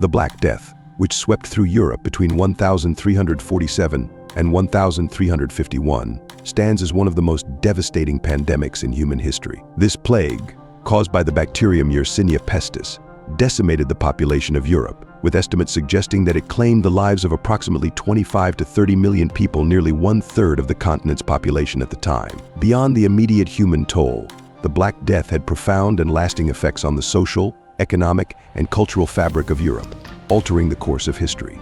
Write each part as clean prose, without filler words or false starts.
The Black Death, which swept through Europe between 1347 and 1351, stands as one of the most devastating pandemics in human history. This plague, caused by the bacterium Yersinia pestis, decimated the population of Europe, with estimates suggesting that it claimed the lives of approximately 25 to 30 million people, nearly one-third of the continent's population at the time. Beyond the immediate human toll, the Black Death had profound and lasting effects on the social, economic, and cultural fabric of Europe, altering the course of history.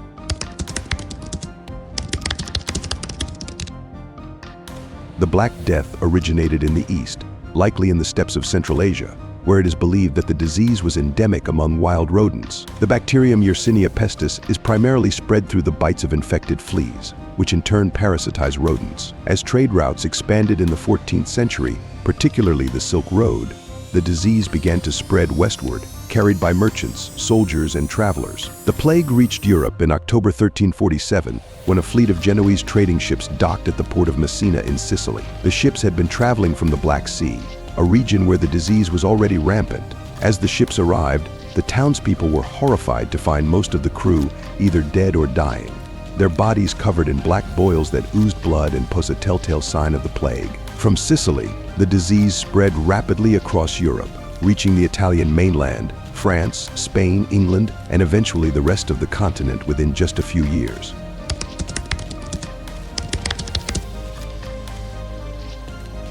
The Black Death originated in the East, likely in the steppes of Central Asia, where it is believed that the disease was endemic among wild rodents. The bacterium Yersinia pestis is primarily spread through the bites of infected fleas, which in turn parasitize rodents. As trade routes expanded in the 14th century, particularly the Silk Road, the disease began to spread westward, carried by merchants, soldiers, and travelers. The plague reached Europe in October 1347, when a fleet of Genoese trading ships docked at the port of Messina in Sicily. The ships had been traveling from the Black Sea, a region where the disease was already rampant. As the ships arrived, the townspeople were horrified to find most of the crew either dead or dying, their bodies covered in black boils that oozed blood and posed a telltale sign of the plague. From Sicily, the disease spread rapidly across Europe, reaching the Italian mainland, France, Spain, England, and eventually the rest of the continent within just a few years.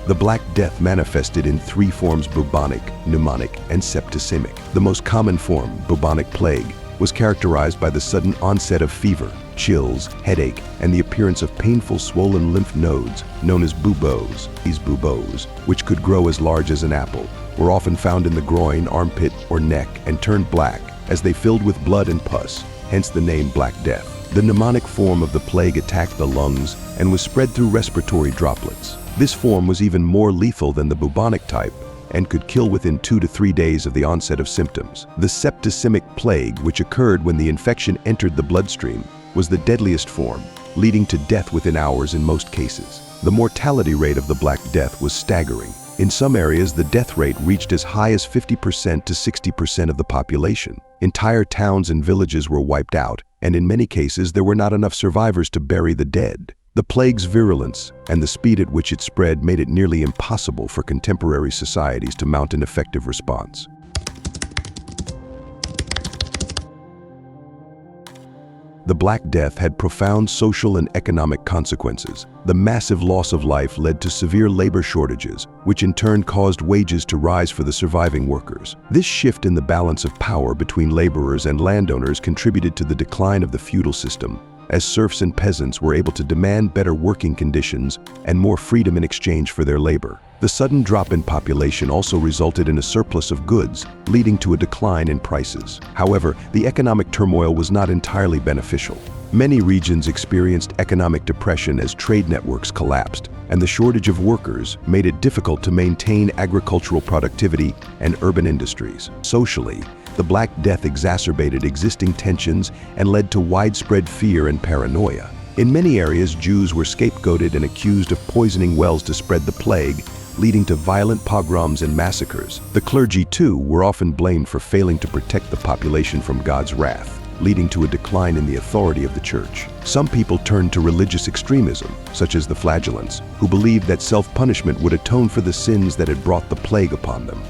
The Black Death manifested in three forms: bubonic, pneumonic, and septicemic. The most common form, bubonic plague, was characterized by the sudden onset of fever, chills, headache, and the appearance of painful swollen lymph nodes known as buboes. These buboes, which could grow as large as an apple, were often found in the groin, armpit, or neck and turned black as they filled with blood and pus, hence the name Black Death. The pneumonic form of the plague attacked the lungs and was spread through respiratory droplets. This form was even more lethal than the bubonic type and could kill within 2 to 3 days of the onset of symptoms. The septicemic plague, which occurred when the infection entered the bloodstream, was the deadliest form, leading to death within hours in most cases. The mortality rate of the Black Death was staggering. In some areas, the death rate reached as high as 50% to 60% of the population. Entire towns and villages were wiped out, and in many cases, there were not enough survivors to bury the dead. The plague's virulence and the speed at which it spread made it nearly impossible for contemporary societies to mount an effective response. The Black Death had profound social and economic consequences. The massive loss of life led to severe labor shortages, which in turn caused wages to rise for the surviving workers. This shift in the balance of power between laborers and landowners contributed to the decline of the feudal system, as serfs and peasants were able to demand better working conditions and more freedom in exchange for their labor. The sudden drop in population also resulted in a surplus of goods, leading to a decline in prices. However, the economic turmoil was not entirely beneficial. Many regions experienced economic depression as trade networks collapsed, and the shortage of workers made it difficult to maintain agricultural productivity and urban industries. Socially, the Black Death exacerbated existing tensions and led to widespread fear and paranoia. In many areas, Jews were scapegoated and accused of poisoning wells to spread the plague, leading to violent pogroms and massacres. The clergy, too, were often blamed for failing to protect the population from God's wrath, leading to a decline in the authority of the church. Some people turned to religious extremism, such as the flagellants, who believed that self-punishment would atone for the sins that had brought the plague upon them.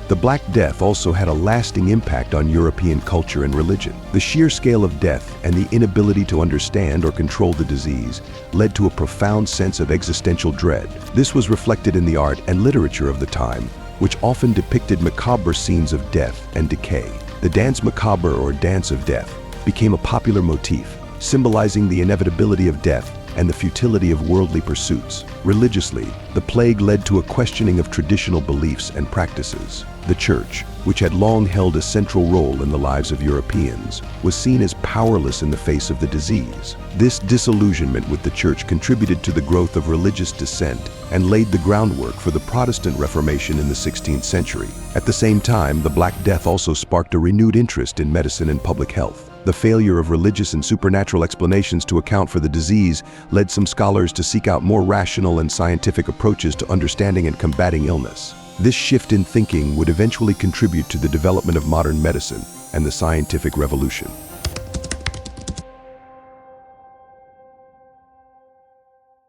The Black Death also had a lasting impact on European culture and religion. The sheer scale of death and the inability to understand or control the disease led to a profound sense of existential dread. This was reflected in the art and literature of the time, which often depicted macabre scenes of death and decay. The dance macabre, or dance of death, became a popular motif, symbolizing the inevitability of death and the futility of worldly pursuits. Religiously, the plague led to a questioning of traditional beliefs and practices. The Church, which had long held a central role in the lives of Europeans, was seen as powerless in the face of the disease. This disillusionment with the Church contributed to the growth of religious dissent and laid the groundwork for the Protestant Reformation in the 16th century. At the same time, the Black Death also sparked a renewed interest in medicine and public health. The failure of religious and supernatural explanations to account for the disease led some scholars to seek out more rational and scientific approaches to understanding and combating illness. This shift in thinking would eventually contribute to the development of modern medicine and the scientific revolution.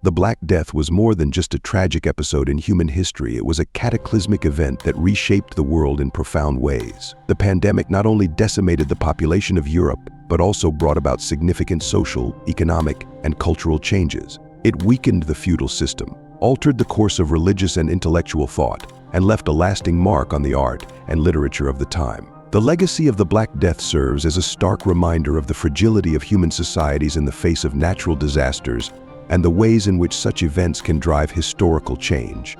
The Black Death was more than just a tragic episode in human history. It was a cataclysmic event that reshaped the world in profound ways. The pandemic not only decimated the population of Europe, but also brought about significant social, economic, and cultural changes. It weakened the feudal system, altered the course of religious and intellectual thought, and left a lasting mark on the art and literature of the time. The legacy of the Black Death serves as a stark reminder of the fragility of human societies in the face of natural disasters and the ways in which such events can drive historical change.